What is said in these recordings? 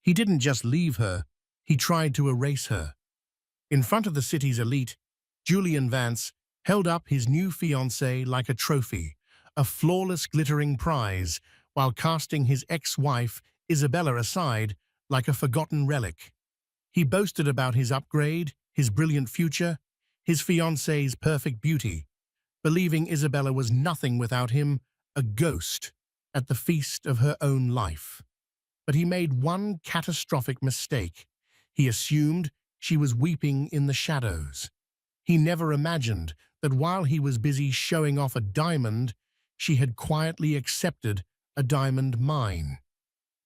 He didn't just leave her, he tried to erase her. In front of the city's elite, Julian Vance held up his new fiancée like a trophy, a flawless glittering prize, while casting his ex-wife, Isabella, aside like a forgotten relic. He boasted about his upgrade, his brilliant future, his fiancée's perfect beauty, believing Isabella was nothing without him, a ghost at the feast of her own life. But he made one catastrophic mistake. He assumed she was weeping in the shadows. He never imagined that while he was busy showing off a diamond, she had quietly accepted a diamond mine.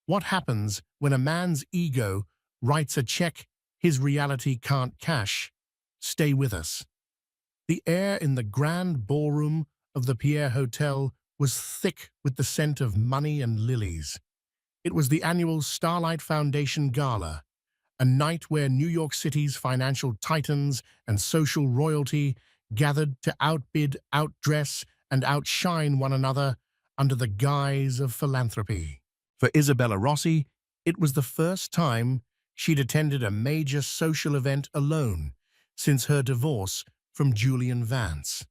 What happens when a man's ego writes a check his reality can't cash? Stay with us. The air in the grand ballroom of the Pierre Hotel was thick with the scent of money and lilies. It was the annual Starlight Foundation Gala, a night where New York City's financial titans and social royalty gathered to outbid, outdress, and outshine one another under the guise of philanthropy. For Isabella Rossi, it was the first time she'd attended a major social event alone since her divorce from Julian Vance.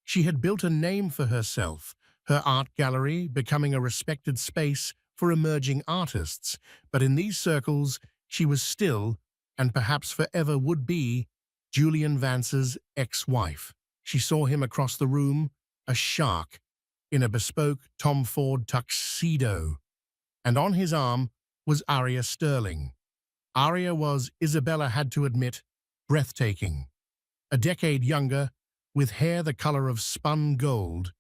She had built a name for herself, her art gallery becoming a respected space for emerging artists, but in these circles, she was still, and perhaps forever would be, Julian Vance's ex-wife. She saw him across the room, a shark, in a bespoke Tom Ford tuxedo, and on his arm was Aria Sterling. Aria was, Isabella had to admit, breathtaking. A decade younger, with hair the color of spun gold,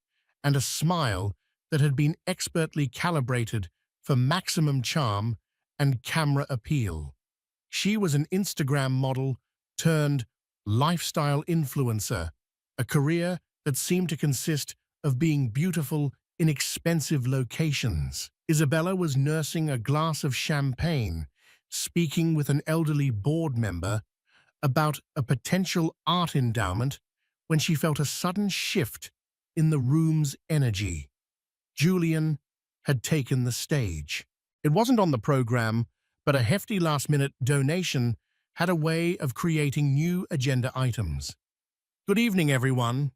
and a smile that had been expertly calibrated for maximum charm and camera appeal. She was an Instagram model turned lifestyle influencer, a career that seemed to consist of being beautiful in expensive locations. Isabella was nursing a glass of champagne, speaking with an elderly board member about a potential art endowment when she felt a sudden shift in the room's energy. Julian had taken the stage. It wasn't on the program, but a hefty last-minute donation had a way of creating new agenda items. "Good evening, everyone."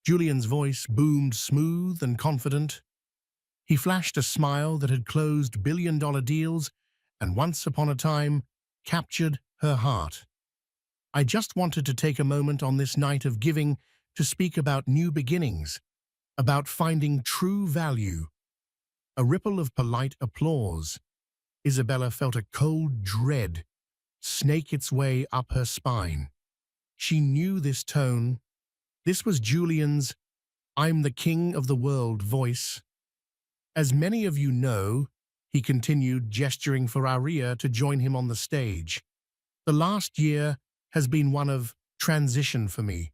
Julian's voice boomed smooth and confident. He flashed a smile that had closed billion-dollar deals and once upon a time captured her heart. "I just wanted to take a moment on this night of giving to speak about new beginnings, about finding true value." A ripple of polite applause. Isabella felt a cold dread snake its way up her spine. She knew this tone. This was Julian's "I'm the king of the world" voice. "As many of you know," he continued, gesturing for Aria to join him on the stage, "the last year has been one of transition for me,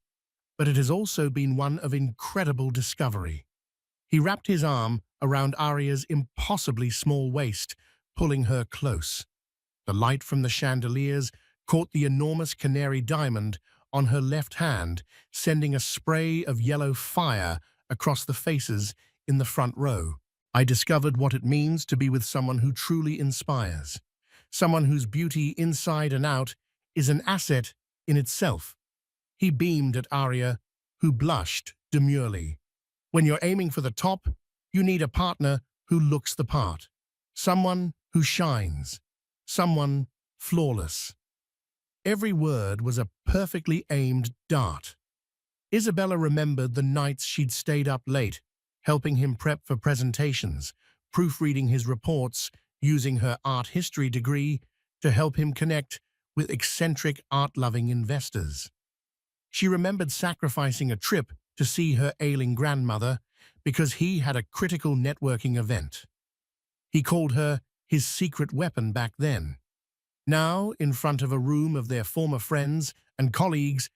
but it has also been one of incredible discovery." He wrapped his arm around Aria's impossibly small waist, pulling her close. The light from the chandeliers caught the enormous canary diamond on her left hand, sending a spray of yellow fire across the faces in the front row. "I discovered what it means to be with someone who truly inspires, someone whose beauty inside and out is an asset in itself." He beamed at Aria, who blushed demurely. "When you're aiming for the top, you need a partner who looks the part, someone who shines, someone flawless." Every word was a perfectly aimed dart. Isabella remembered the nights she'd stayed up late, helping him prep for presentations, proofreading his reports, using her art history degree to help him connect with eccentric art-loving investors. She remembered sacrificing a trip to see her ailing grandmother because he had a critical networking event. He called her his secret weapon back then. Now, in front of a room of their former friends and colleagues,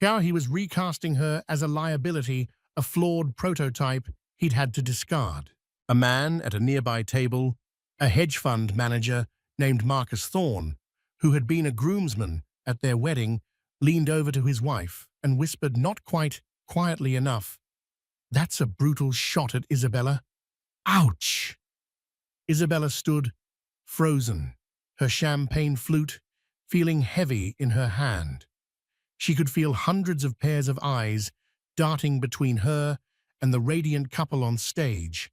here he was recasting her as a liability, a flawed prototype he'd had to discard. A man at a nearby table, a hedge fund manager named Marcus Thorne, who had been a groomsman at their wedding, leaned over to his wife and whispered not quite quietly enough, "That's a brutal shot at Isabella." Ouch! Isabella stood, frozen. her champagne flute feeling heavy in her hand. She could feel hundreds of pairs of eyes darting between her and the radiant couple on stage.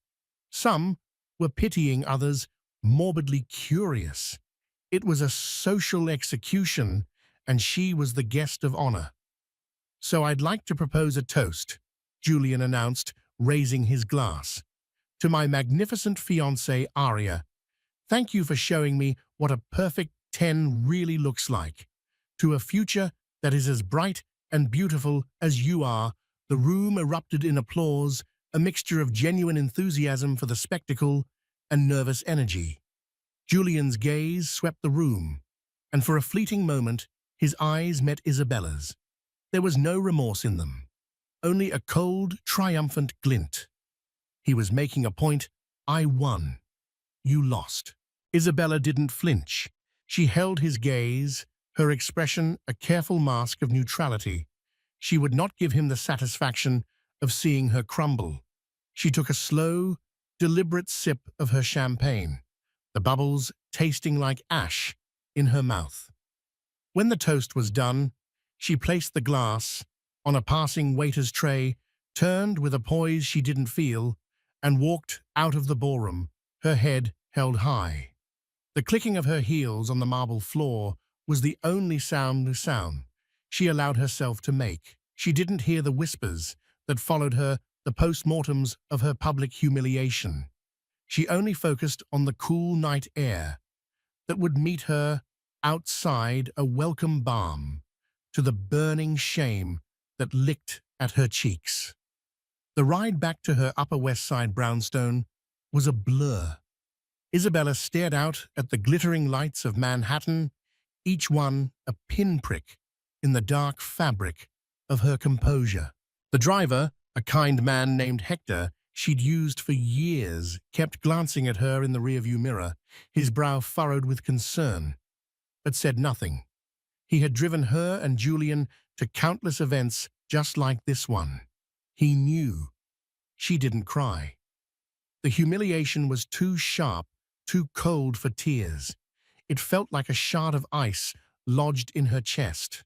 Some were pitying, others morbidly curious. It was a social execution, and she was the guest of honor. "So I'd like to propose a toast," Julian announced, raising his glass. "To my magnificent fiancée, Aria. Thank you for showing me what a perfect 10 really looks like. To a future that is as bright and beautiful as you are." The room erupted in applause, a mixture of genuine enthusiasm for the spectacle and nervous energy. Julian's gaze swept the room, and for a fleeting moment, his eyes met Isabella's. There was no remorse in them, only a cold, triumphant glint. He was making a point. "I won. You lost." Isabella didn't flinch. She held his gaze, her expression a careful mask of neutrality. She would not give him the satisfaction of seeing her crumble. She took a slow, deliberate sip of her champagne, the bubbles tasting like ash in her mouth. When the toast was done, she placed the glass on a passing waiter's tray, turned with a poise she didn't feel, and walked out of the ballroom, her head held high. The clicking of her heels on the marble floor was the only sound she allowed herself to make. She didn't hear the whispers that followed her, the post-mortems of her public humiliation. She only focused on the cool night air that would meet her outside, a welcome balm to the burning shame that licked at her cheeks. The ride back to her Upper West Side brownstone was a blur. Isabella stared out at the glittering lights of Manhattan, each one a pinprick in the dark fabric of her composure. The driver, a kind man named Hector, she'd used for years, kept glancing at her in the rearview mirror, his brow furrowed with concern, but said nothing. He had driven her and Julian to countless events just like this one. He knew. She didn't cry. The humiliation was too sharp, too cold for tears. It felt like a shard of ice lodged in her chest.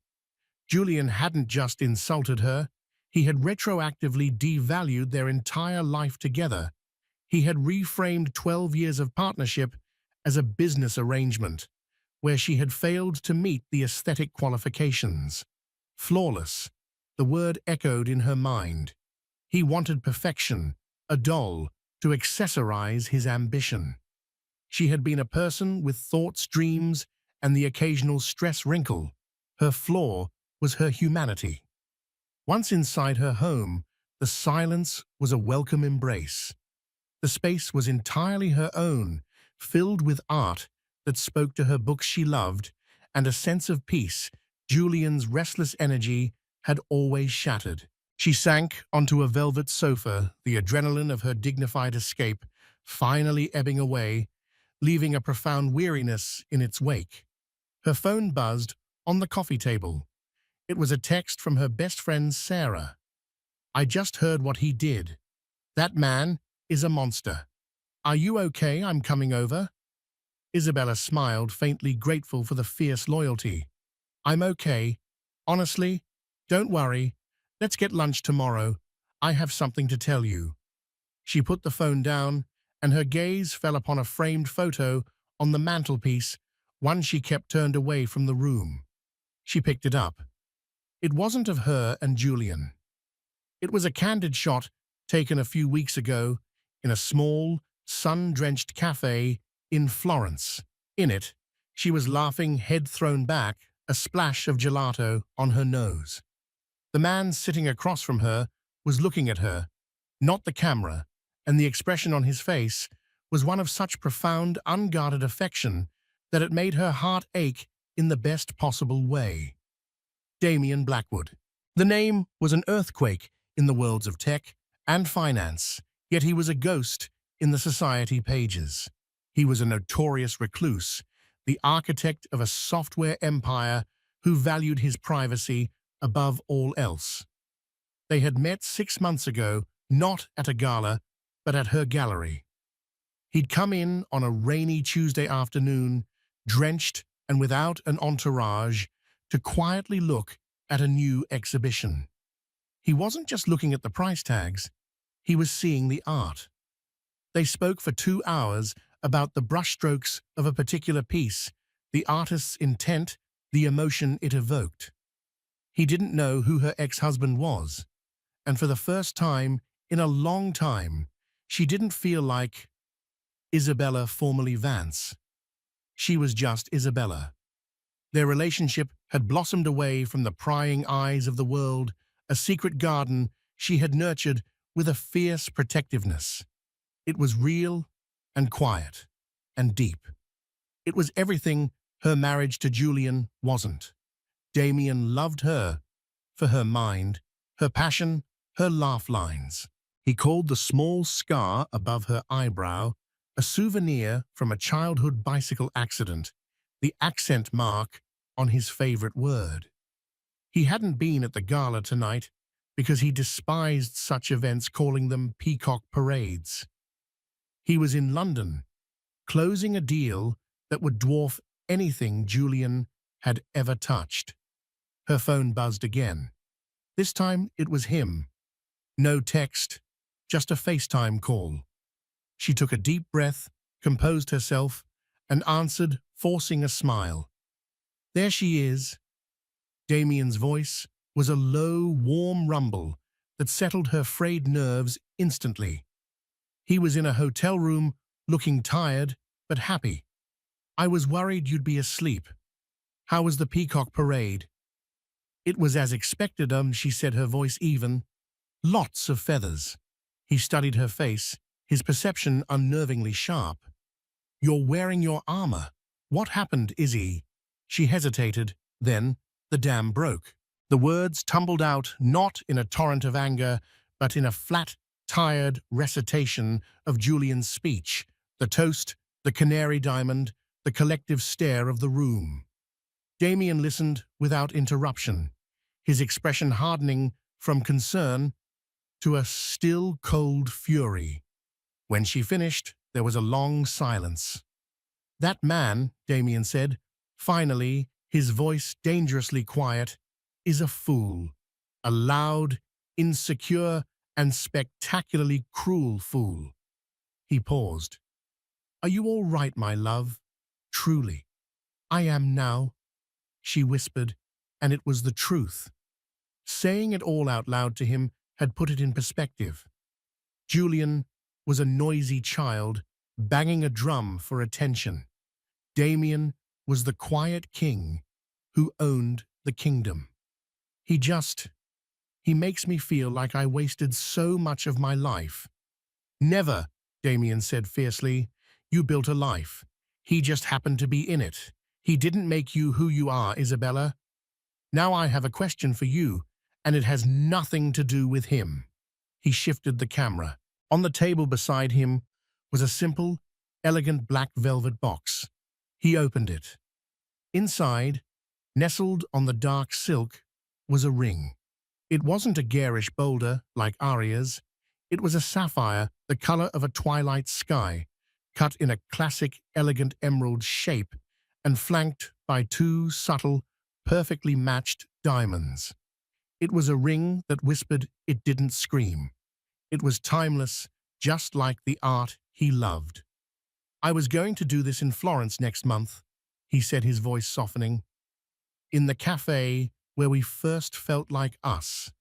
Julian hadn't just insulted her. He had retroactively devalued their entire life together. He had reframed 12 years of partnership as a business arrangement, where she had failed to meet the aesthetic qualifications. Flawless, the word echoed in her mind. He wanted perfection, a doll, to accessorize his ambition. She had been a person with thoughts, dreams, and the occasional stress wrinkle. Her flaw was her humanity. Once inside her home, the silence was a welcome embrace. The space was entirely her own, filled with art that spoke to her books she loved, and a sense of peace Julian's restless energy had always shattered. She sank onto a velvet sofa, the adrenaline of her dignified escape finally ebbing away, leaving a profound weariness in its wake. Her phone buzzed on the coffee table. It was a text from her best friend Sarah. "I just heard what he did. That man is a monster. Are you okay? I'm coming over." Isabella smiled, faintly grateful for the fierce loyalty. "I'm okay. Honestly, don't worry. Let's get lunch tomorrow. I have something to tell you." She put the phone down, and her gaze fell upon a framed photo on the mantelpiece, one she kept turned away from the room. She picked it up. It wasn't of her and Julian. It was a candid shot taken a few weeks ago in a small, sun-drenched cafe in Florence. In it, she was laughing, head thrown back, a splash of gelato on her nose. The man sitting across from her was looking at her, not the camera, and the expression on his face was one of such profound, unguarded affection that it made her heart ache in the best possible way. Damian Blackwood. The name was an earthquake in the worlds of tech and finance, yet he was a ghost in the society pages. He was a notorious recluse, the architect of a software empire who valued his privacy above all else. They had met 6 months ago, not at a gala, but at her gallery. He'd come in on a rainy Tuesday afternoon, drenched and without an entourage, to quietly look at a new exhibition. He wasn't just looking at the price tags, he was seeing the art. They spoke for 2 hours about the brushstrokes of a particular piece, the artist's intent, the emotion it evoked. He didn't know who her ex-husband was, and for the first time in a long time, she didn't feel like Isabella formerly Vance. She was just Isabella. Their relationship had blossomed away from the prying eyes of the world, a secret garden she had nurtured with a fierce protectiveness. It was real and quiet and deep. It was everything her marriage to Julian wasn't. Damien loved her for her mind, her passion, her laugh lines. He called the small scar above her eyebrow a souvenir from a childhood bicycle accident, the accent mark on his favorite word. He hadn't been at the gala tonight because he despised such events, calling them peacock parades. He was in London, closing a deal that would dwarf anything Julian had ever touched. Her phone buzzed again. This time it was him. No text, just a FaceTime call. She took a deep breath, composed herself, and answered, forcing a smile. There she is. Damien's voice was a low, warm rumble that settled her frayed nerves instantly. He was in a hotel room, looking tired but happy. I was worried you'd be asleep. How was the peacock parade? It was as expected, she said, her voice even. Lots of feathers. He studied her face, his perception unnervingly sharp. You're wearing your armor. What happened, Izzy? She hesitated, then the dam broke. The words tumbled out not in a torrent of anger, but in a flat, tired recitation of Julian's speech, the toast, the canary diamond, the collective stare of the room. Damien listened without interruption, his expression hardening from concern to a still cold fury. When she finished, there was a long silence. That man, Damien said, finally, his voice dangerously quiet, is a fool. A loud, insecure, and spectacularly cruel fool. He paused. Are you all right, my love? Truly. I am now, she whispered, and it was the truth. Saying it all out loud to him had put it in perspective. Julian was a noisy child, banging a drum for attention. Damien was the quiet king who owned the kingdom. He makes me feel like I wasted so much of my life. Never, Damien said fiercely. You built a life. He just happened to be in it. He didn't make you who you are, Isabella. Now I have a question for you, and it has nothing to do with him. He shifted the camera. On the table beside him was a simple, elegant black velvet box. He opened it. Inside, nestled on the dark silk, was a ring. It wasn't a garish boulder like Aria's. It was a sapphire, the color of a twilight sky, cut in a classic, elegant emerald shape and flanked by two subtle, perfectly matched diamonds. It was a ring that whispered, it didn't scream. It was timeless, just like the art he loved. I was going to do this in Florence next month, he said, his voice softening. In the cafe where we first felt like us.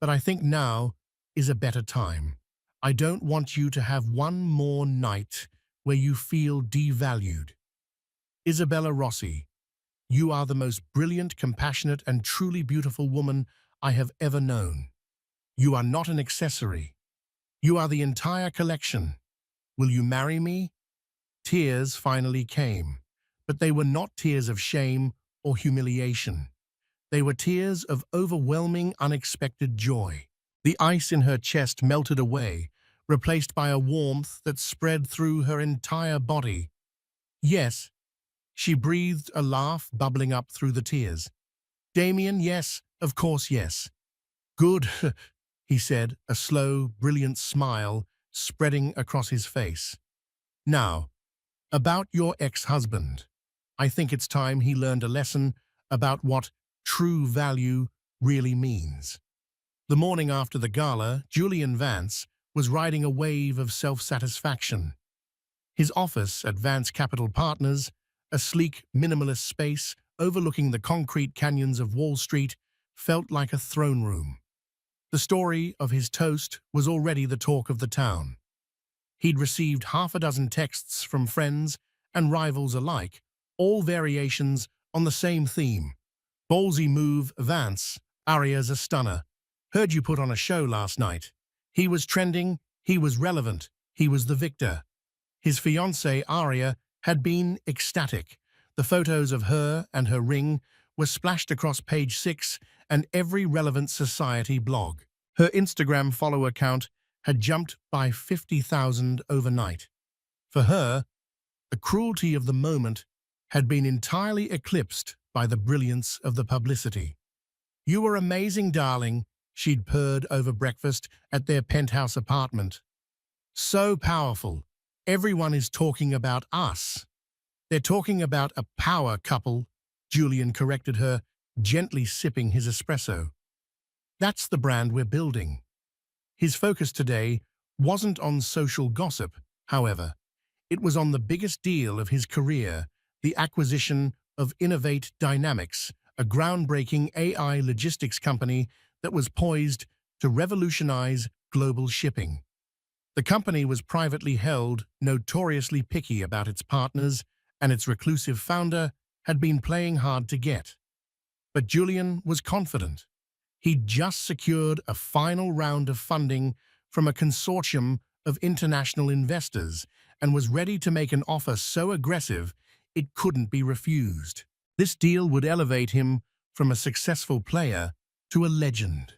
But I think now is a better time. I don't want you to have one more night where you feel devalued. Isabella Rossi, you are the most brilliant, compassionate, and truly beautiful woman I have ever known. You are not an accessory. You are the entire collection. Will you marry me? Tears finally came, but they were not tears of shame or humiliation. They were tears of overwhelming, unexpected joy. The ice in her chest melted away, replaced by a warmth that spread through her entire body. Yes, she breathed, a laugh bubbling up through the tears. Damien, yes, of course, yes. Good, he said, a slow, brilliant smile spreading across his face. Now, about your ex-husband. I think it's time he learned a lesson about what true value really means. The morning after the gala, Julian Vance was riding a wave of self-satisfaction. His office at Vance Capital Partners, a sleek, minimalist space overlooking the concrete canyons of Wall Street, felt like a throne room. The story of his toast was already the talk of the town. He'd received half a dozen texts from friends and rivals alike, all variations on the same theme. Ballsy move, Vance. Aria's a stunner. Heard you put on a show last night. He was trending, he was relevant, he was the victor. His fiancée, Aria, had been ecstatic. The photos of her and her ring were splashed across page 6 and every relevant society blog. Her Instagram follower count had jumped by 50,000 overnight. For her, the cruelty of the moment had been entirely eclipsed by the brilliance of the publicity. "You were amazing, darling," she'd purred over breakfast at their penthouse apartment. "So powerful. Everyone is talking about us." "They're talking about a power couple," Julian corrected her, gently sipping his espresso. "That's the brand we're building." His focus today wasn't on social gossip, however. It was on the biggest deal of his career, the acquisition of Innovate Dynamics, a groundbreaking AI logistics company that was poised to revolutionize global shipping. The company was privately held, notoriously picky about its partners, and its reclusive founder had been playing hard to get. But Julian was confident. He'd just secured a final round of funding from a consortium of international investors and was ready to make an offer so aggressive it couldn't be refused. This deal would elevate him from a successful player to a legend.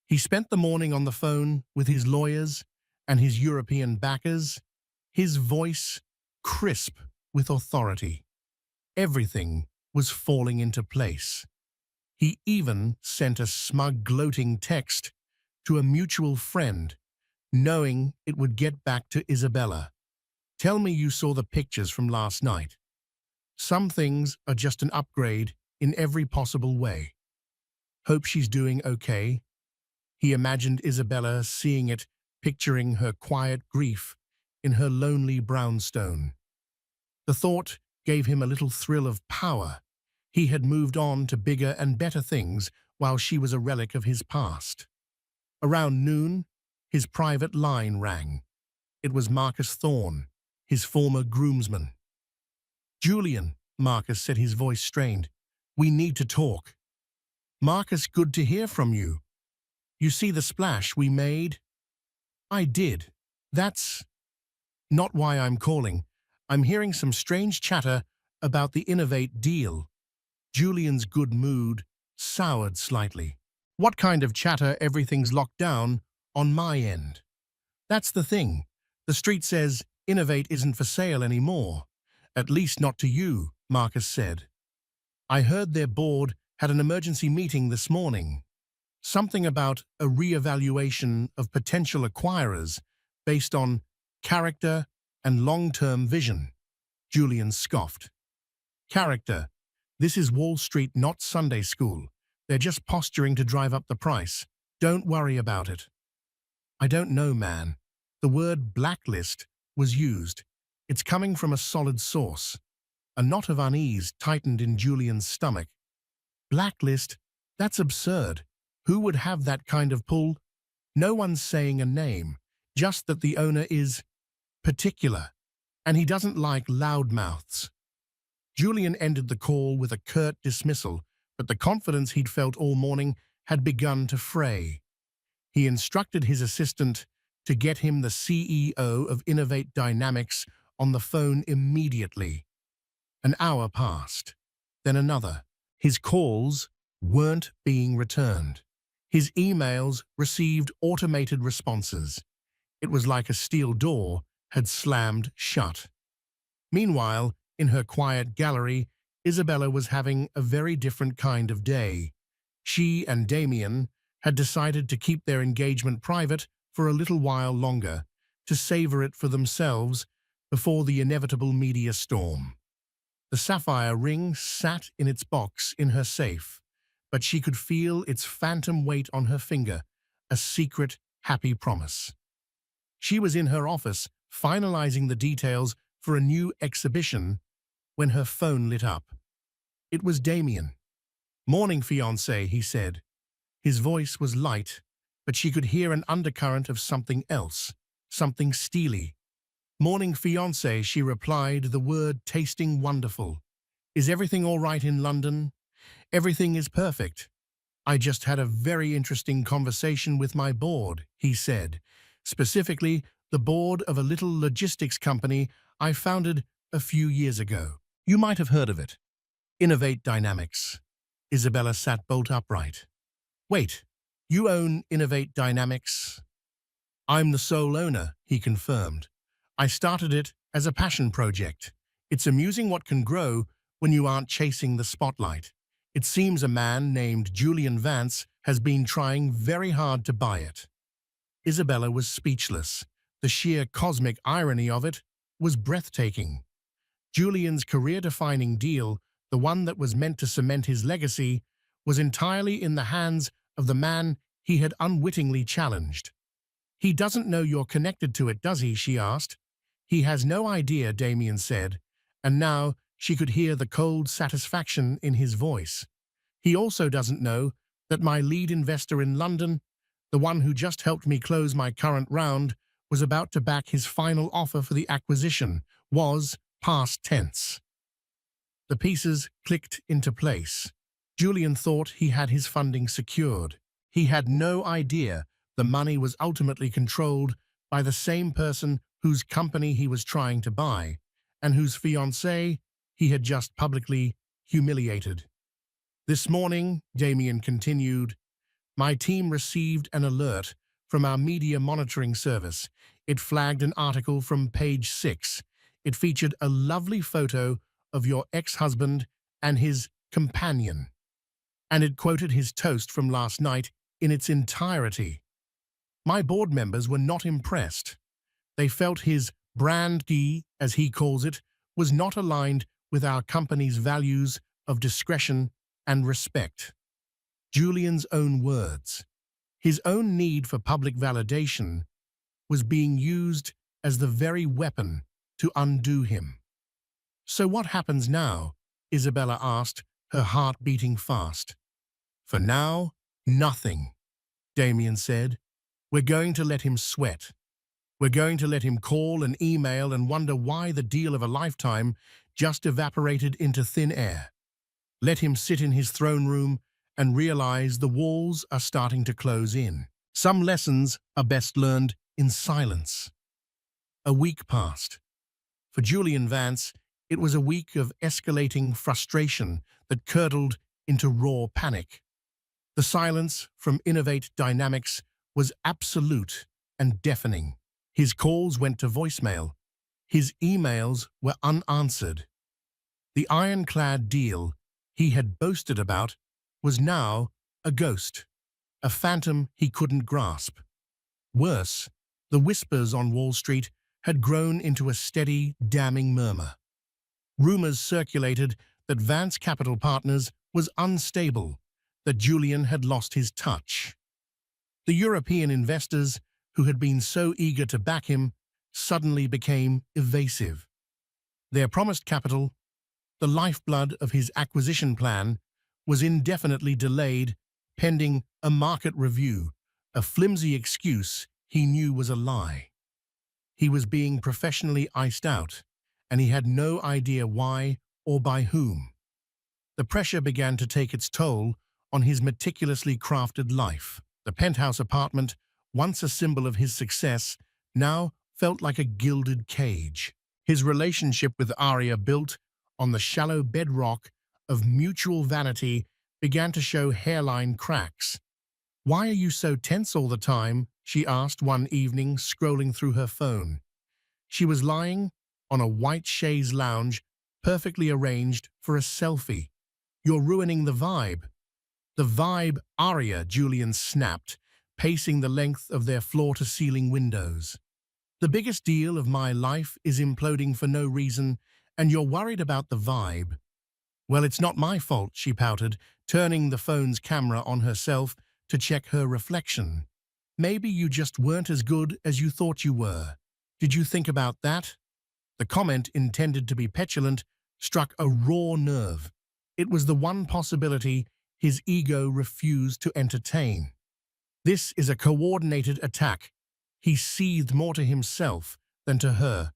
He spent the morning on the phone with his lawyers and his European backers, his voice crisp with authority. Everything was falling into place. He even sent a smug, gloating text to a mutual friend, knowing it would get back to Isabella. "Tell me you saw the pictures from last night. Some things are just an upgrade in every possible way. Hope she's doing okay." He imagined Isabella seeing it, picturing her quiet grief in her lonely brownstone. The thought gave him a little thrill of power. He had moved on to bigger and better things while she was a relic of his past. Around noon, his private line rang. It was Marcus Thorne, his former groomsman. "Julian," Marcus said, his voice strained. "We need to talk." "Marcus, good to hear from you. You see the splash we made?" "I did. That's not why I'm calling. I'm hearing some strange chatter about the Innovate deal." Julian's good mood soured slightly. "What kind of chatter? Everything's locked down on my end." "That's the thing. The street says Innovate isn't for sale anymore. At least not to you," Marcus said. "I heard their board had an emergency meeting this morning. Something about a re-evaluation of potential acquirers based on character and long-term vision." Julian scoffed. "Character? This is Wall Street, not Sunday school. They're just posturing to drive up the price. Don't worry about it." "I don't know, man." The word blacklist was used. "It's coming from a solid source." A knot of unease tightened in Julian's stomach. "Blacklist? That's absurd. Who would have that kind of pull?" "No one's saying a name, just that the owner is particular, and he doesn't like loudmouths." Julian ended the call with a curt dismissal, but the confidence he'd felt all morning had begun to fray. He instructed his assistant to get him the CEO of Innovate Dynamics on the phone immediately. An hour passed, then another. His calls weren't being returned. His emails received automated responses. It was like a steel door had slammed shut. Meanwhile, in her quiet gallery, Isabella was having a very different kind of day. She and Damien had decided to keep their engagement private for a little while longer, to savor it for themselves before the inevitable media storm. The sapphire ring sat in its box in her safe, but she could feel its phantom weight on her finger, a secret, happy promise. She was in her office, finalizing the details for a new exhibition, when her phone lit up. It was Damien. "Morning, fiancé," he said. His voice was light, but she could hear an undercurrent of something else, something steely. "Morning, fiancé," she replied, the word tasting wonderful. "Is everything all right in London?" "Everything is perfect. I just had a very interesting conversation with my board," he said. "Specifically, the board of a little logistics company I founded a few years ago. You might have heard of it. Innovate Dynamics." Isabella sat bolt upright. "Wait, you own Innovate Dynamics?" "I'm the sole owner," he confirmed. "I started it as a passion project. It's amusing what can grow when you aren't chasing the spotlight. It seems a man named Julian Vance has been trying very hard to buy it." Isabella was speechless. The sheer cosmic irony of it was breathtaking. Julian's career-defining deal, the one that was meant to cement his legacy, was entirely in the hands of the man he had unwittingly challenged. "He doesn't know you're connected to it, does he?" she asked. "He has no idea," Damien said, and now she could hear the cold satisfaction in his voice. "He also doesn't know that my lead investor in London, the one who just helped me close my current round, was about to back his final offer for the acquisition, was past tense." The pieces clicked into place. Julian thought he had his funding secured. He had no idea the money was ultimately controlled by the same person whose company he was trying to buy, and whose fiancée he had just publicly humiliated. "This morning," Damien continued, "my team received an alert from our media monitoring service. It flagged an article from page 6. It featured a lovely photo of your ex-husband and his companion, and it quoted his toast from last night in its entirety. My board members were not impressed. They felt his brand key, as he calls it, was not aligned with our company's values of discretion and respect." Julian's own words. His own need for public validation was being used as the very weapon to undo him. "So what happens now?" Isabella asked, her heart beating fast. "For now, nothing," Damien said. "We're going to let him sweat. We're going to let him call and email and wonder why the deal of a lifetime just evaporated into thin air. Let him sit in his throne room and realize the walls are starting to close in. Some lessons are best learned in silence." A week passed. For Julian Vance, it was a week of escalating frustration that curdled into raw panic. The silence from Innovate Dynamics was absolute and deafening. His calls went to voicemail. His emails were unanswered. The ironclad deal he had boasted about was now a ghost, a phantom he couldn't grasp. Worse, the whispers on Wall Street had grown into a steady, damning murmur. Rumors circulated that Vance Capital Partners was unstable, that Julian had lost his touch. The European investors, who had been so eager to back him, suddenly became evasive. Their promised capital, the lifeblood of his acquisition plan, was indefinitely delayed pending a market review, a flimsy excuse he knew was a lie. He was being professionally iced out, and he had no idea why or by whom. The pressure began to take its toll on his meticulously crafted life. The penthouse apartment, once a symbol of his success, now felt like a gilded cage. His relationship with Aria, built on the shallow bedrock of mutual vanity, began to show hairline cracks. "Why are you so tense all the time?" she asked one evening, scrolling through her phone. She was lying on a white chaise lounge, perfectly arranged for a selfie. "You're ruining the vibe." "The vibe, Aria," Julian snapped, pacing the length of their floor-to-ceiling windows. "The biggest deal of my life is imploding for no reason, And you're worried about the vibe. Well, it's not my fault, she pouted, turning the phone's camera on herself to check her reflection. Maybe you just weren't as good as you thought you were. Did you think about that? The comment, intended to be petulant, struck a raw nerve. It was the one possibility his ego refused to entertain. This is a coordinated attack. He seethed more to himself than to her.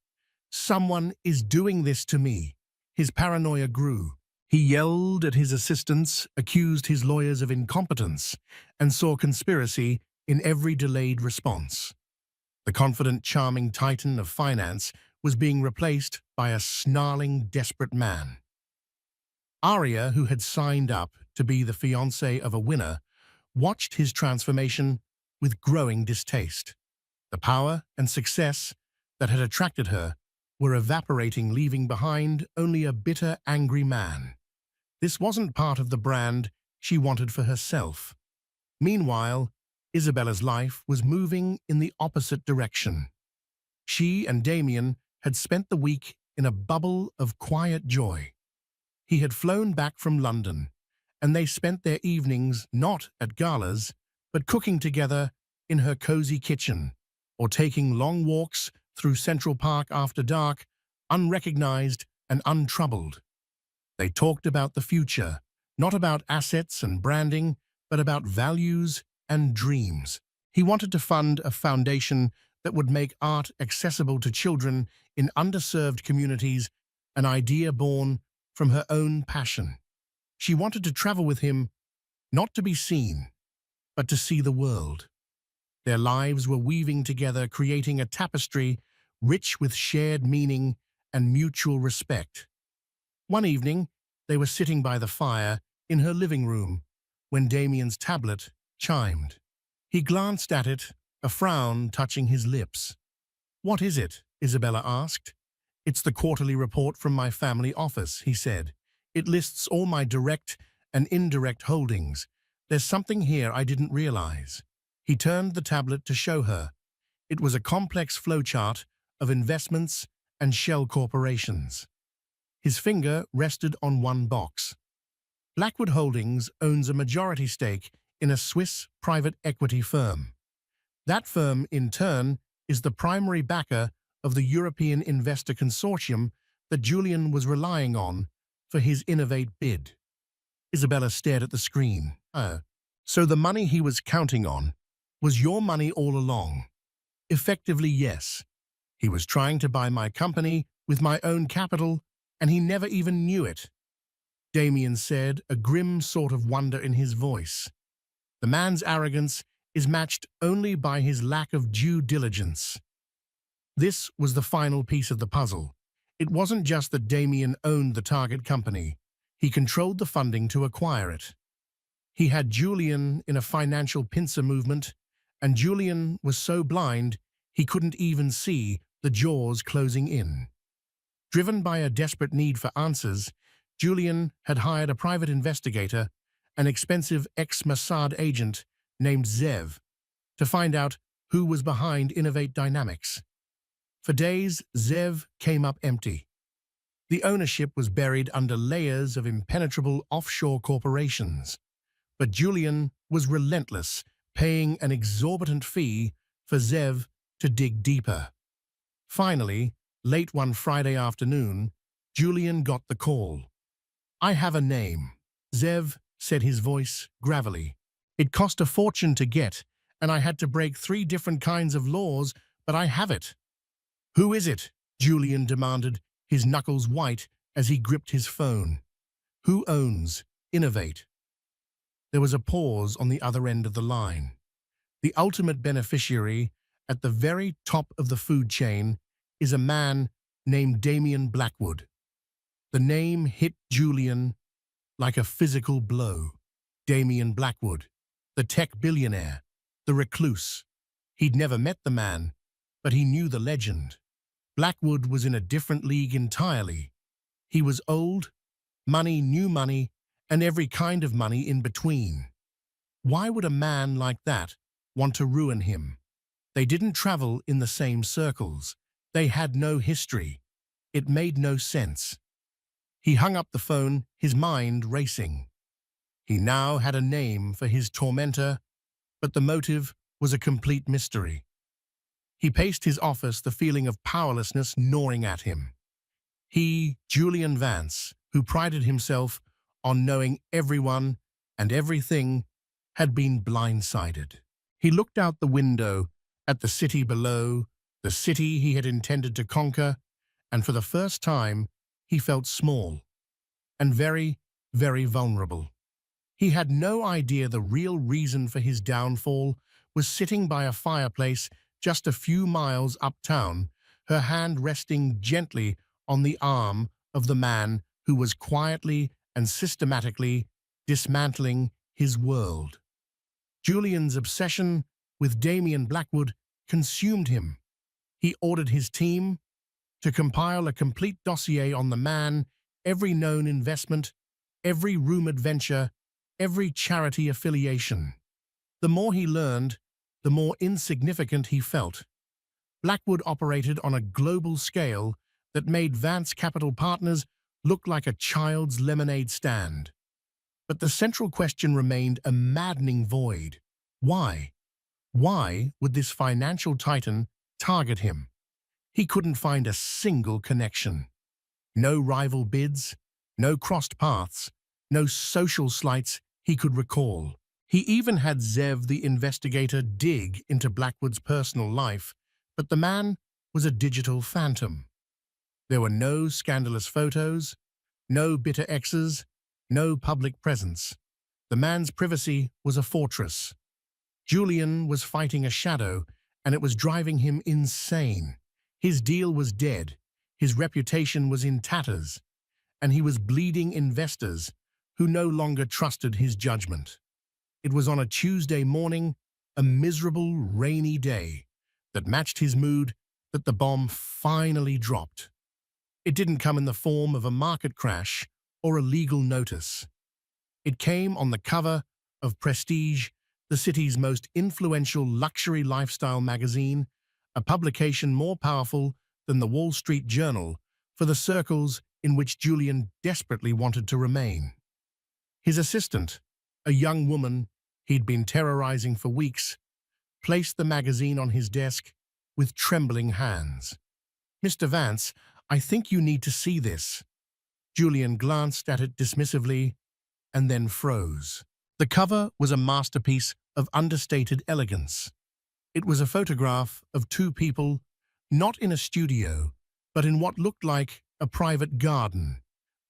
Someone is doing this to me. His paranoia grew. He yelled at his assistants, accused his lawyers of incompetence, and saw conspiracy in every delayed response. The confident, charming titan of finance was being replaced by a snarling, desperate man. Arya, who had signed up to be the fiancée of a winner, watched his transformation with growing distaste. The power and success that had attracted her were evaporating, leaving behind only a bitter, angry man. This wasn't part of the brand she wanted for herself. Meanwhile, Isabella's life was moving in the opposite direction. She and Damien had spent the week in a bubble of quiet joy. He had flown back from London, and they spent their evenings not at galas, but cooking together in her cozy kitchen, or taking long walks through Central Park after dark, unrecognized and untroubled. They talked about the future, not about assets and branding, but about values and dreams. He wanted to fund a foundation that would make art accessible to children in underserved communities, an idea born from her own passion. She wanted to travel with him, not to be seen, but to see the world. Their lives were weaving together, creating a tapestry rich with shared meaning and mutual respect. One evening, they were sitting by the fire in her living room when Damien's tablet chimed. He glanced at it, a frown touching his lips. "What is it?" Isabella asked. "It's the quarterly report from my family office," he said. "It lists all my direct and indirect holdings. There's something here I didn't realize." He turned the tablet to show her. It was a complex flowchart of investments and shell corporations. His finger rested on one box. Blackwood Holdings owns a majority stake in a Swiss private equity firm. That firm, in turn, is the primary backer of the European investor consortium that Julian was relying on for his Innovate bid. Isabella stared at the screen. "Oh, so the money he was counting on was your money all along?" "Effectively, yes. He was trying to buy my company with my own capital, and he never even knew it," Damien said, a grim sort of wonder in his voice. "The man's arrogance is matched only by his lack of due diligence." This was the final piece of the puzzle. It wasn't just that Damien owned the target company. He controlled the funding to acquire it. He had Julian in a financial pincer movement, and Julian was so blind he couldn't even see the jaws closing in. Driven by a desperate need for answers, Julian had hired a private investigator, an expensive ex-Mossad agent named Zev, to find out who was behind Innovate Dynamics. For days, Zev came up empty. The ownership was buried under layers of impenetrable offshore corporations. But Julian was relentless, paying an exorbitant fee for Zev to dig deeper. Finally, late one Friday afternoon, Julian got the call. "I have a name," Zev said, his voice gravelly. "It cost a fortune to get, and I had to break 3 different kinds of laws, but I have it." "Who is it?" Julian demanded, his knuckles white as he gripped his phone. "Who owns Innovate?" There was a pause on the other end of the line. The ultimate beneficiary, at the very top of the food chain, is a man named Damien Blackwood. The name hit Julian like a physical blow. Damien Blackwood, the tech billionaire, the recluse. He'd never met the man, but he knew the legend. Blackwood was in a different league entirely. He was old, money, new money, and every kind of money in between. Why would a man like that want to ruin him? They didn't travel in the same circles. They had no history. It made no sense. He hung up the phone, his mind racing. He now had a name for his tormentor, but the motive was a complete mystery. He paced his office, the feeling of powerlessness gnawing at him. He, Julian Vance, who prided himself on knowing everyone and everything, had been blindsided. He looked out the window at the city below, the city he had intended to conquer, and for the first time he felt small and very, very vulnerable. He had no idea the real reason for his downfall was sitting by a fireplace just a few miles uptown, her hand resting gently on the arm of the man who was quietly and systematically dismantling his world. Julian's obsession with Damien Blackwood consumed him. He ordered his team to compile a complete dossier on the man, every known investment, every rumored venture, every charity affiliation. The more he learned, the more insignificant he felt. Blackwood operated on a global scale that made Vance Capital Partners look like a child's lemonade stand. But the central question remained a maddening void. Why? Why would this financial titan target him? He couldn't find a single connection. No rival bids, no crossed paths, no social slights he could recall. He even had Zev the investigator dig into Blackwood's personal life, but the man was a digital phantom. There were no scandalous photos, no bitter exes, no public presence. The man's privacy was a fortress. Julian was fighting a shadow, and it was driving him insane. His deal was dead, his reputation was in tatters, and he was bleeding investors who no longer trusted his judgment. It was on a Tuesday morning, a miserable, rainy day, that matched his mood, that the bomb finally dropped. It didn't come in the form of a market crash or a legal notice. It came on the cover of Prestige, the city's most influential luxury lifestyle magazine, a publication more powerful than the Wall Street Journal for the circles in which Julian desperately wanted to remain. His assistant, a young woman he'd been terrorizing for weeks, placed the magazine on his desk with trembling hands. "Mr. Vance, I think you need to see this." Julian glanced at it dismissively and then froze. The cover was a masterpiece of understated elegance. It was a photograph of two people, not in a studio, but in what looked like a private garden,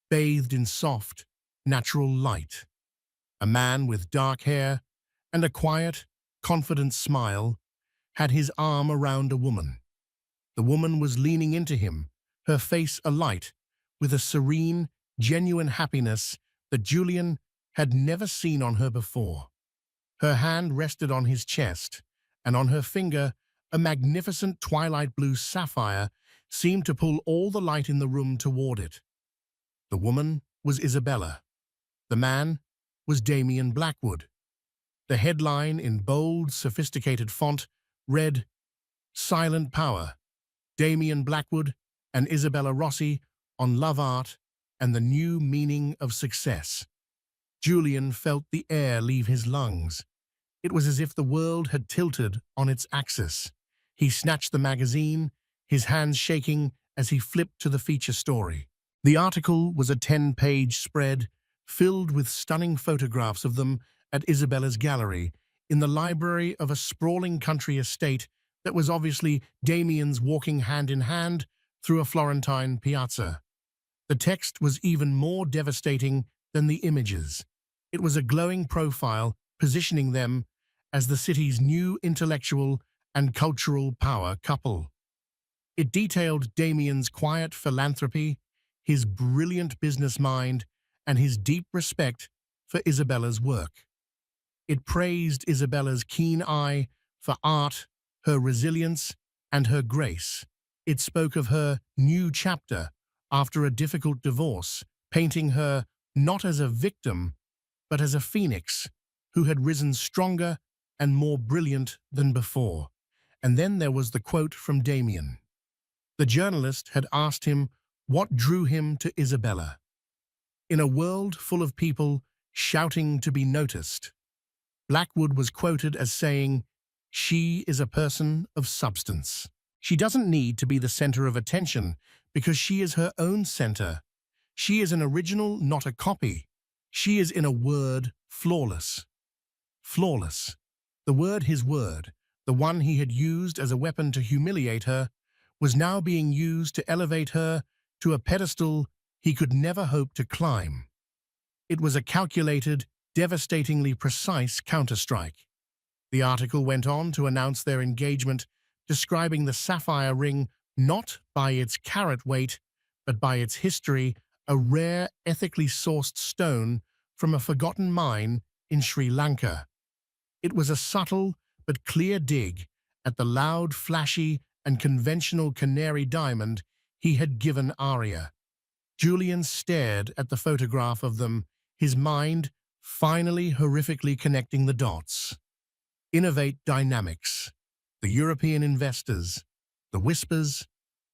bathed in soft, natural light. A man with dark hair and a quiet, confident smile had his arm around a woman. The woman was leaning into him, her face alight with a serene, genuine happiness that Julian had never seen on her before. Her hand rested on his chest, and on her finger, a magnificent twilight blue sapphire seemed to pull all the light in the room toward it. The woman was Isabella. The man was Damien Blackwood. The headline in bold, sophisticated font read, "Silent Power, Damien Blackwood and Isabella Rossi on Love Art and the New Meaning of Success." Julian felt the air leave his lungs. It was as if the world had tilted on its axis. He snatched the magazine, his hands shaking as he flipped to the feature story. The article was a 10-page spread filled with stunning photographs of them at Isabella's gallery in the library of a sprawling country estate that was obviously Damien's, walking hand in hand through a Florentine piazza. The text was even more devastating than the images. It was a glowing profile positioning them as the city's new intellectual and cultural power couple. It detailed Damien's quiet philanthropy, his brilliant business mind, and his deep respect for Isabella's work. It praised Isabella's keen eye for art, her resilience, and her grace. It spoke of her new chapter after a difficult divorce, painting her not as a victim, but as a phoenix who had risen stronger and more brilliant than before. And then there was the quote from Damien. The journalist had asked him What drew him to Isabella? In a world full of people shouting to be noticed, Blackwood was quoted as saying, "She is a person of substance. She doesn't need to be the center of attention because she is her own center. She is an original, not a copy. She is, in a word, flawless." Flawless. The word, his word, the one he had used as a weapon to humiliate her, was now being used to elevate her to a pedestal he could never hope to climb. It was a calculated, devastatingly precise counterstrike. The article went on to announce their engagement, describing the sapphire ring not by its carat weight, but by its history, a rare, ethically sourced stone from a forgotten mine in Sri Lanka. It was a subtle but clear dig at the loud, flashy, and conventional canary diamond he had given Arya. Julian stared at the photograph of them, his mind finally horrifically connecting the dots. Innovate Dynamics, the European investors, the whispers,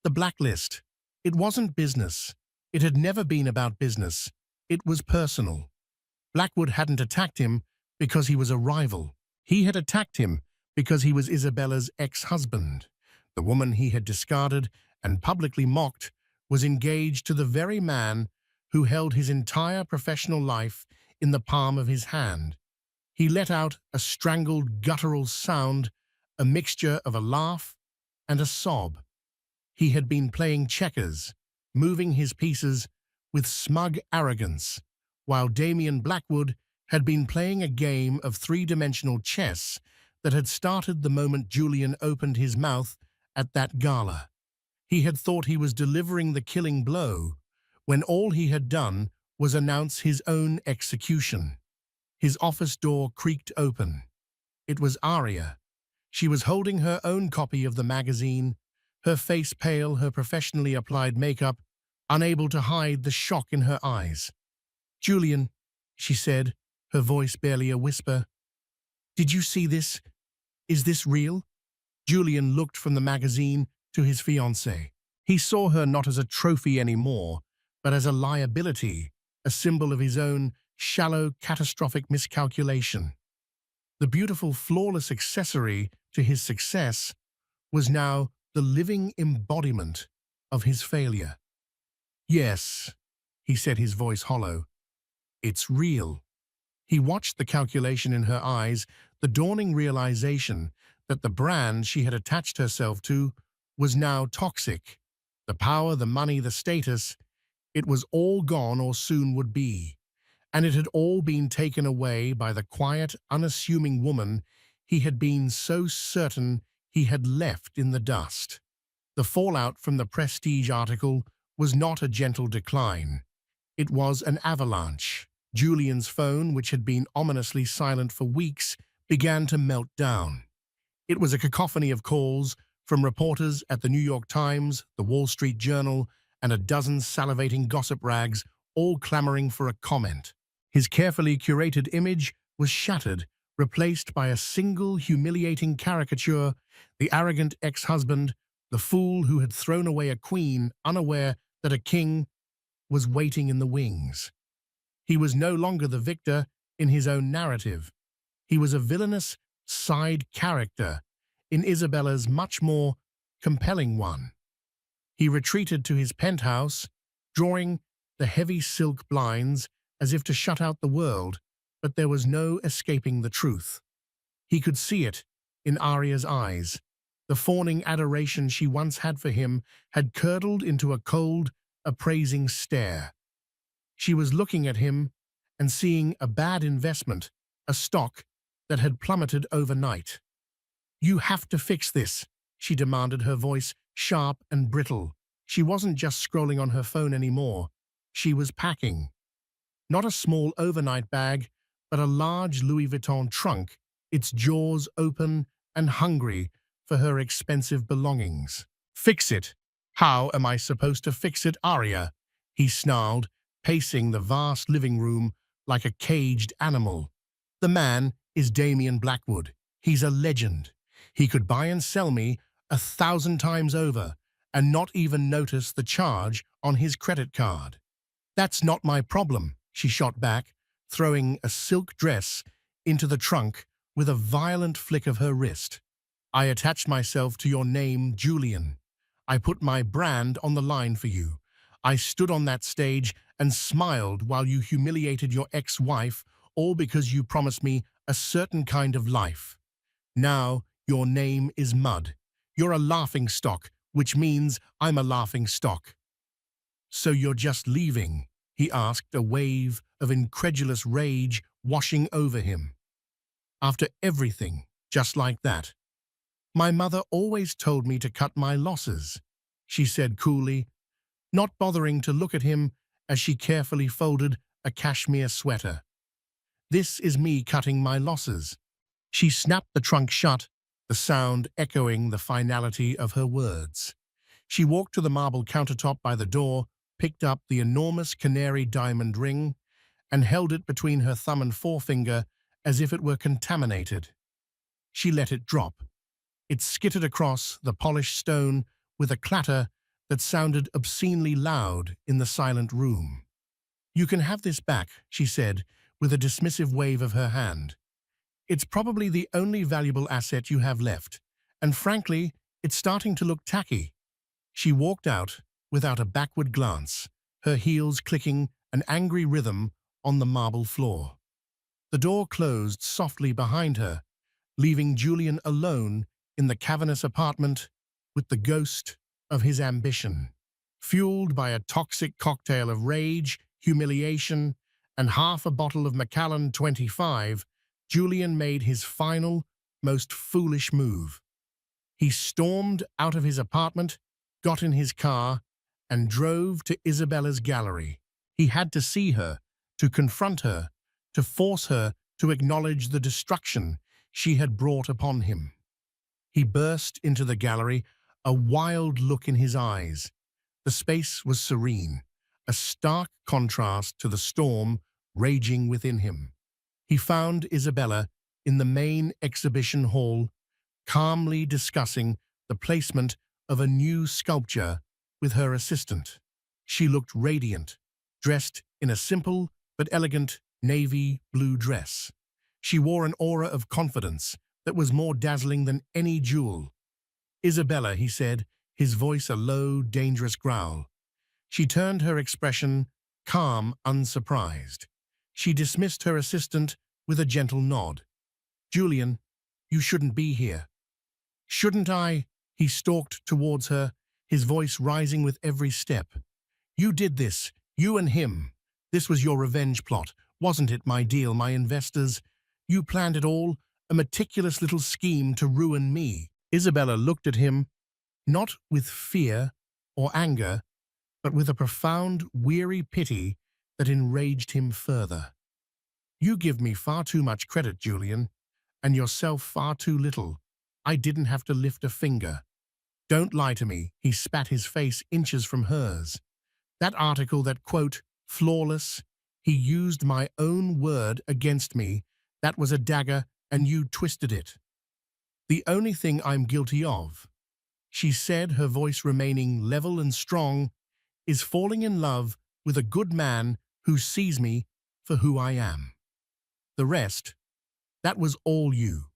the blacklist. It wasn't business. It had never been about business. It was personal. Blackwood hadn't attacked him because he was a rival. He had attacked him because he was Isabella's ex-husband. The woman he had discarded and publicly mocked was engaged to the very man who held his entire professional life in the palm of his hand. He let out a strangled, guttural sound, a mixture of a laugh and a sob. He had been playing checkers, moving his pieces with smug arrogance, while Damian Blackwood had been playing a game of three-dimensional chess that had started the moment Julian opened his mouth at that gala. He had thought he was delivering the killing blow, when all he had done was announce his own execution. His office door creaked open. It was Arya. She was holding her own copy of the magazine, her face pale, her professionally applied makeup, unable to hide the shock in her eyes. "Julian," she said, her voice barely a whisper. "Did you see this? Is this real?" Julian looked from the magazine to his fiancée. He saw her not as a trophy anymore, but as a liability, a symbol of his own shallow, catastrophic miscalculation. The beautiful, flawless accessory to his success was now the living embodiment of his failure. "Yes," he said, his voice hollow. "It's real." He watched the calculation in her eyes, the dawning realization that the brand she had attached herself to was now toxic. The power, the money, the status, it was all gone or soon would be. And it had all been taken away by the quiet, unassuming woman he had been so certain he had left in the dust. The fallout from the Prestige article was not a gentle decline. It was an avalanche. Julian's phone, which had been ominously silent for weeks, began to melt down. It was a cacophony of calls from reporters at the New York Times, the Wall Street Journal, and a dozen salivating gossip rags, all clamoring for a comment. His carefully curated image was shattered, replaced by a single humiliating caricature, the arrogant ex-husband, the fool who had thrown away a queen, unaware that a king was waiting in the wings. He was no longer the victor in his own narrative. He was a villainous side character in Isabella's much more compelling one. He retreated to his penthouse, drawing the heavy silk blinds as if to shut out the world, but there was no escaping the truth. He could see it in Arya's eyes. The fawning adoration she once had for him had curdled into a cold, appraising stare. She was looking at him and seeing a bad investment, a stock that had plummeted overnight. "You have to fix this," she demanded, her voice sharp and brittle. She wasn't just scrolling on her phone anymore. She was packing. Not a small overnight bag, but a large Louis Vuitton trunk, its jaws open and hungry for her expensive belongings. "Fix it? How am I supposed to fix it, Arya?" he snarled, pacing the vast living room like a caged animal. "The man is Damian Blackwood. He's a legend. He could buy and sell me 1,000 times over, and not even notice the charge on his credit card. "That's not my problem," she shot back, throwing a silk dress into the trunk with a violent flick of her wrist. "I attached myself to your name, Julian. I put my brand on the line for you. I stood on that stage and smiled while you humiliated your ex-wife, all because you promised me a certain kind of life. Now your name is mud. You're a laughing stock, which means I'm a laughing stock." "So you're just leaving?" he asked, a wave of incredulous rage washing over him. "After everything, just like that?" "My mother always told me to cut my losses," she said coolly, not bothering to look at him as she carefully folded a cashmere sweater. "This is me cutting my losses." She snapped the trunk shut, the sound echoing the finality of her words. She walked to the marble countertop by the door, picked up the enormous canary diamond ring, and held it between her thumb and forefinger as if it were contaminated. She let it drop. It skittered across the polished stone with a clatter that sounded obscenely loud in the silent room. "You can have this back," she said, with a dismissive wave of her hand. "It's probably the only valuable asset you have left, and frankly, it's starting to look tacky." She walked out without a backward glance, her heels clicking an angry rhythm on the marble floor. The door closed softly behind her, leaving Julian alone in the cavernous apartment with the ghost of his ambition. Fueled by a toxic cocktail of rage, humiliation, and half a bottle of Macallan 25, Julian made his final, most foolish move. He stormed out of his apartment, got in his car, and drove to Isabella's gallery. He had to see her, to confront her, to force her to acknowledge the destruction she had brought upon him. He burst into the gallery, a wild look in his eyes. The space was serene, a stark contrast to the storm raging within him. He found Isabella in the main exhibition hall, calmly discussing the placement of a new sculpture with her assistant. She looked radiant, dressed in a simple but elegant navy blue dress. She wore an aura of confidence that was more dazzling than any jewel. "Isabella," he said, his voice a low, dangerous growl. She turned her expression calm, unsurprised. She dismissed her assistant with a gentle nod. "Julian, you shouldn't be here." "Shouldn't I?" He stalked towards her, his voice rising with every step. "You did this, you and him. This was your revenge plot, wasn't it, my deal, my investors? You planned it all, a meticulous little scheme to ruin me." Isabella looked at him, not with fear or anger, but with a profound, weary pity that enraged him further. "You give me far too much credit, Julian, and yourself far too little. I didn't have to lift a finger." "Don't lie to me." He spat, his face inches from hers. "That article, that quote, flawless, he used my own word against me. That was a dagger, and you twisted it." "The only thing I'm guilty of," she said, her voice remaining level and strong, "is falling in love with a good man who sees me for who I am. The rest, that was all you.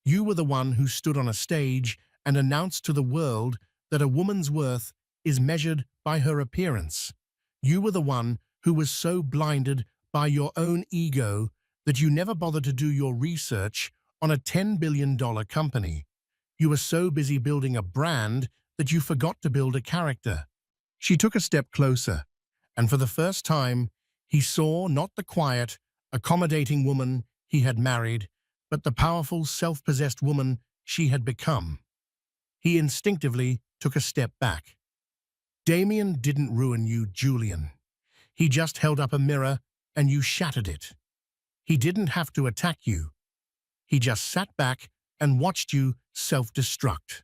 You were the one who stood on a stage and announced to the world that a woman's worth is measured by her appearance. You were the one who was so blinded by your own ego that you never bothered to do your research on a $10 billion company. You were so busy building a brand that you forgot to build a character." She took a step closer, and for the first time, he saw not the quiet, accommodating woman he had married, but the powerful, self-possessed woman she had become. He instinctively took a step back. "Damien didn't ruin you, Julian. He just held up a mirror and you shattered it. He didn't have to attack you. He just sat back and watched you self-destruct.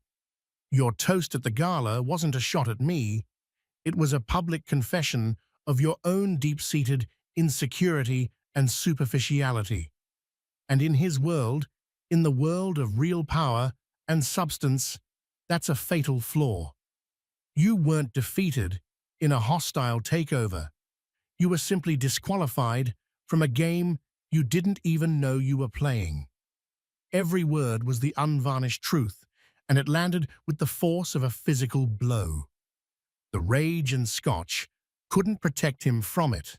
Your toast at the gala wasn't a shot at me. It was a public confession of your own deep-seated insecurity and superficiality. And in his world, in the world of real power and substance, that's a fatal flaw." You weren't defeated in a hostile takeover. You were simply disqualified from a game you didn't even know you were playing. Every word was the unvarnished truth, and it landed with the force of a physical blow. The rage and scotch couldn't protect him from it.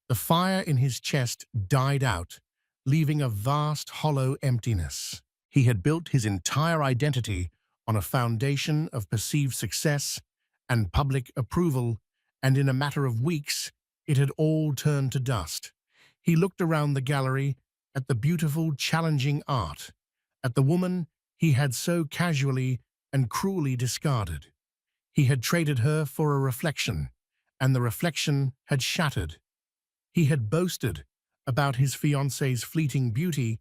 The fire in his chest died out, leaving a vast hollow emptiness. He had built his entire identity on a foundation of perceived success and public approval, and in a matter of weeks, it had all turned to dust. He looked around the gallery at the beautiful, challenging art, at the woman he had so casually and cruelly discarded. He had traded her for a reflection, and the reflection had shattered. He had boasted about his fiancée's fleeting beauty,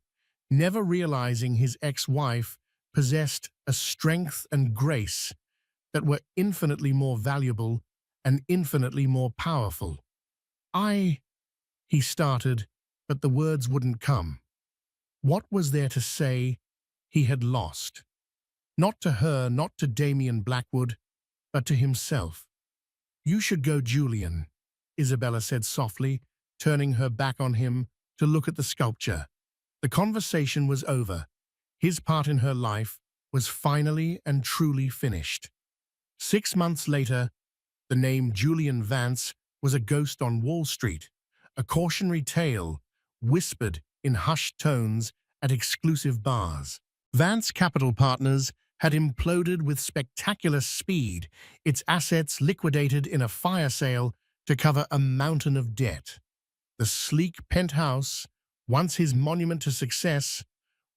never realizing his ex-wife possessed a strength and grace that were infinitely more valuable and infinitely more powerful. He started, but the words wouldn't come. What was there to say he had lost? Not to her, not to Damian Blackwood, but to himself. "You should go, Julian," Isabella said softly, turning her back on him to look at the sculpture. The conversation was over. His part in her life was finally and truly finished. 6 months later, the name Julian Vance was a ghost on Wall Street, a cautionary tale whispered in hushed tones at exclusive bars. Vance Capital Partners had imploded with spectacular speed, its assets liquidated in a fire sale to cover a mountain of debt. The sleek penthouse, once his monument to success,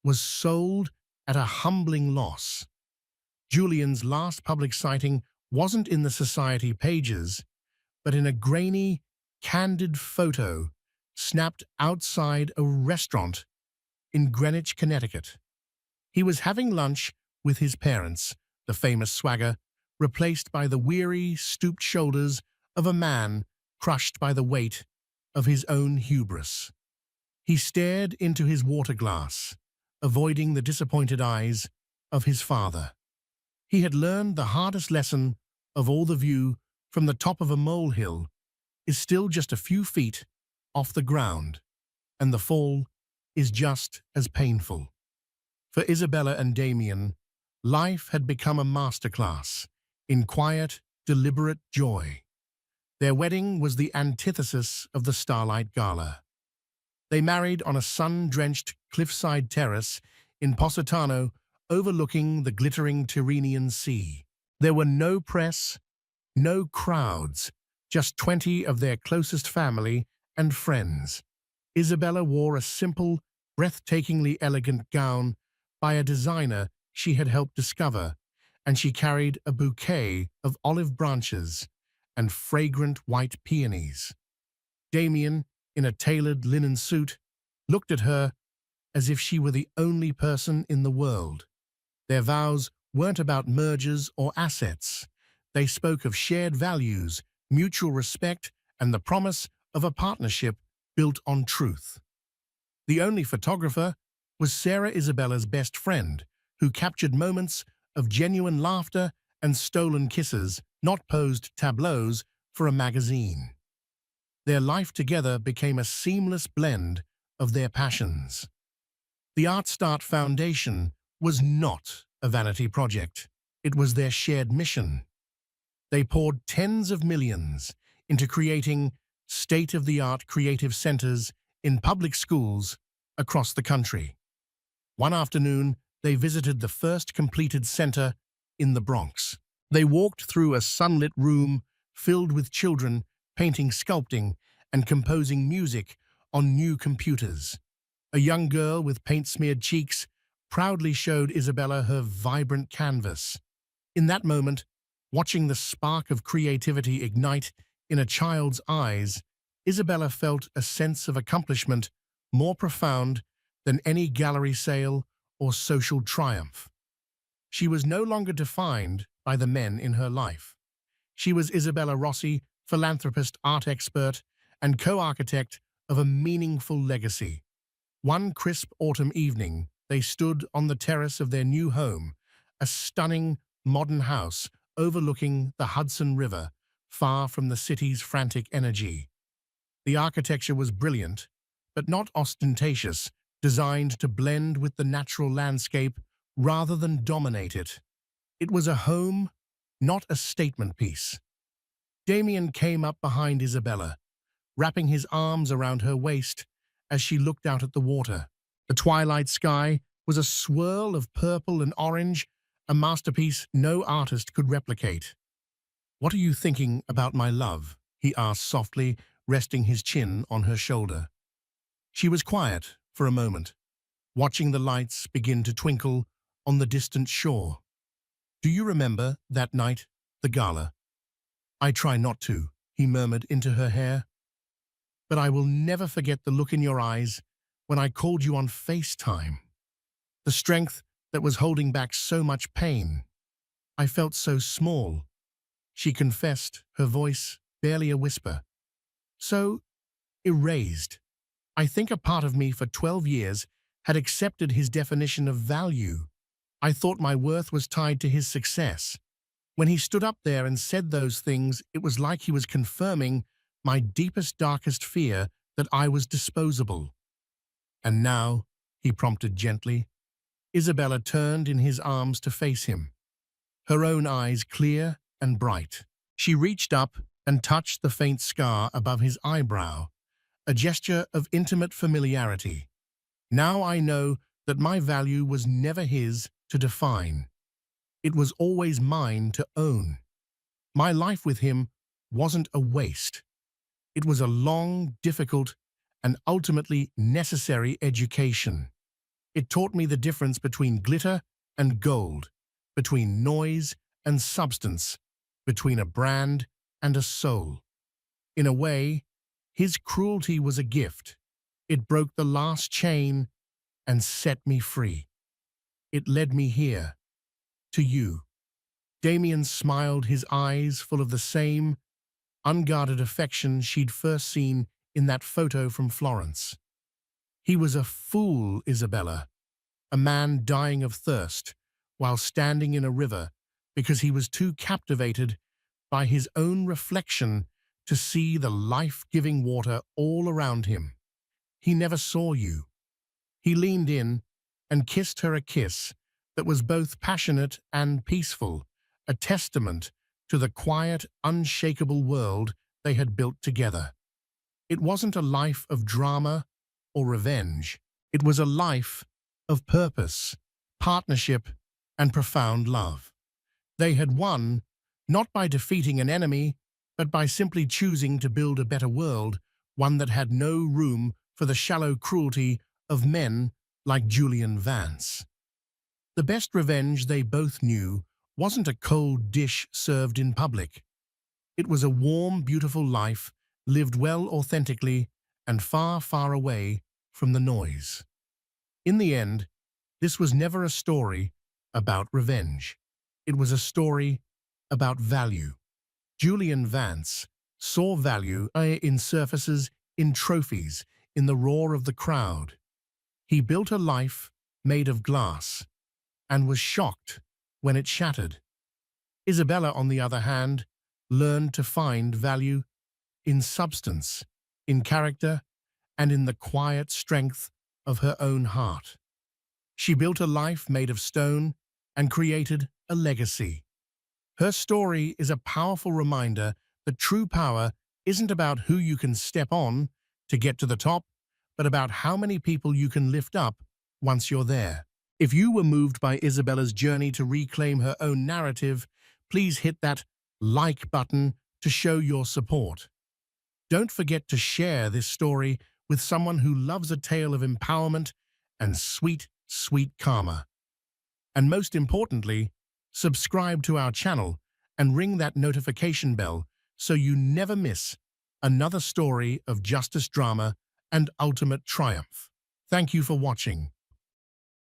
was sold at a humbling loss. Julian's last public sighting wasn't in the society pages, but in a grainy, candid photo snapped outside a restaurant in Greenwich, Connecticut. He was having lunch with his parents, the famous swagger, replaced by the weary, stooped shoulders of a man crushed by the weight of his own hubris. He stared into his water glass, avoiding the disappointed eyes of his father. He had learned the hardest lesson of all: the view from the top of a molehill is still just a few feet off the ground, and the fall is just as painful. For Isabella and Damian, life had become a masterclass in quiet, deliberate joy. Their wedding was the antithesis of the Starlight Gala. They married on a sun-drenched cliffside terrace in Positano, overlooking the glittering Tyrrhenian Sea. There were no press, no crowds, just 20 of their closest family and friends. Isabella wore a simple, breathtakingly elegant gown by a designer she had helped discover, and she carried a bouquet of olive branches and fragrant white peonies. Damian, in a tailored linen suit, looked at her as if she were the only person in the world. Their vows weren't about mergers or assets. They spoke of shared values, mutual respect, and the promise of a partnership built on truth. The only photographer was Sarah, Isabella's best friend, who captured moments of genuine laughter and stolen kisses, not posed tableaus for a magazine. Their life together became a seamless blend of their passions. The Art Start Foundation was not a vanity project. It was their shared mission. They poured tens of millions into creating state-of-the-art creative centers in public schools across the country. One afternoon, they visited the first completed center in the Bronx. They walked through a sunlit room filled with children painting, sculpting, and composing music on new computers. A young girl with paint-smeared cheeks proudly showed Isabella her vibrant canvas. In that moment, watching the spark of creativity ignite in a child's eyes, Isabella felt a sense of accomplishment more profound than any gallery sale or social triumph. She was no longer defined by the men in her life. She was Isabella Rossi, philanthropist, art expert, and co-architect of a meaningful legacy. One crisp autumn evening, they stood on the terrace of their new home, a stunning, modern house overlooking the Hudson River, far from the city's frantic energy. The architecture was brilliant, but not ostentatious, designed to blend with the natural landscape rather than dominate it. It was a home, not a statement piece. Damien came up behind Isabella, wrapping his arms around her waist as she looked out at the water. The twilight sky was a swirl of purple and orange, a masterpiece no artist could replicate. "What are you thinking about my love?" he asked softly, resting his chin on her shoulder. She was quiet for a moment, watching the lights begin to twinkle on the distant shore. "Do you remember that night, the gala?" "I try not to," he murmured into her hair. "But I will never forget the look in your eyes when I called you on FaceTime. The strength that was holding back so much pain. I felt so small," she confessed, her voice barely a whisper. "So erased. I think a part of me for 12 years had accepted his definition of value. I thought my worth was tied to his success. When he stood up there and said those things, it was like he was confirming my deepest, darkest fear that I was disposable." "And now," he prompted gently. Isabella turned in his arms to face him, her own eyes clear and bright. She reached up and touched the faint scar above his eyebrow, a gesture of intimate familiarity. "Now I know that my value was never his to define. It was always mine to own. My life with him wasn't a waste. It was a long, difficult, and ultimately necessary education. It taught me the difference between glitter and gold, between noise and substance, between a brand and a soul. In a way, his cruelty was a gift. It broke the last chain and set me free. It led me here, to you." Damien smiled, his eyes full of the same unguarded affection she'd first seen in that photo from Florence. "He was a fool, Isabella, a man dying of thirst while standing in a river because he was too captivated by his own reflection to see the life-giving water all around him. He never saw you." He leaned in and kissed her a kiss that was both passionate and peaceful, a testament to the quiet, unshakable world they had built together. It wasn't a life of drama or revenge. It was a life of purpose, partnership, and profound love. They had won, not by defeating an enemy, but by simply choosing to build a better world, one that had no room for the shallow cruelty of men like Julian Vance. The best revenge, they both knew, wasn't a cold dish served in public. It was a warm, beautiful life, lived well authentically and far, far away from the noise. In the end, this was never a story about revenge. It was a story about value. Julian Vance saw value in surfaces, in trophies, in the roar of the crowd. He built a life made of glass and was shocked when it shattered. Isabella, on the other hand, learned to find value in substance, in character, and in the quiet strength of her own heart. She built a life made of stone and created a legacy. Her story is a powerful reminder that true power isn't about who you can step on to get to the top, but about how many people you can lift up once you're there. If you were moved by Isabella's journey to reclaim her own narrative, please hit that like button to show your support. Don't forget to share this story with someone who loves a tale of empowerment and sweet, sweet karma. And most importantly, subscribe to our channel and ring that notification bell so you never miss another story of justice, drama, and ultimate triumph. Thank you for watching.